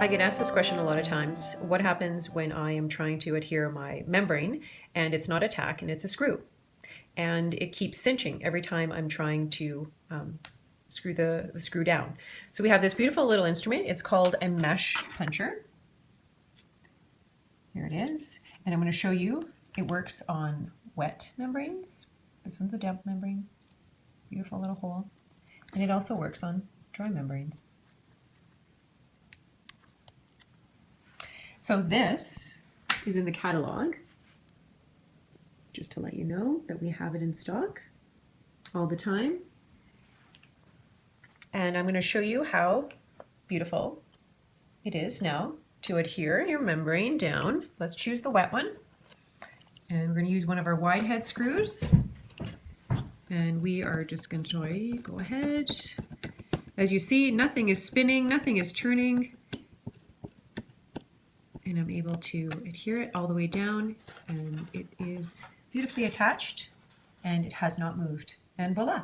I get asked this question a lot of times. What happens when I am trying to adhere my membrane and it's not a tack and it's a screw? And it keeps cinching every time I'm trying to screw the screw down. So we have this beautiful little instrument. It's called a mesh puncher. Here it is. And I'm going to show you it works on wet membranes. This one's a damp membrane. Beautiful little hole. And it also works on dry membranes. So this is in the catalog, just to let you know that we have it in stock all the time. And I'm going to show you how beautiful it is now to adhere your membrane down. Let's choose the wet one. And we're going to use one of our wide head screws. And we are just going to go ahead. As you see, nothing is spinning, nothing is turning. And I'm able to adhere it all the way down, and it is beautifully attached, and it has not moved. And voila!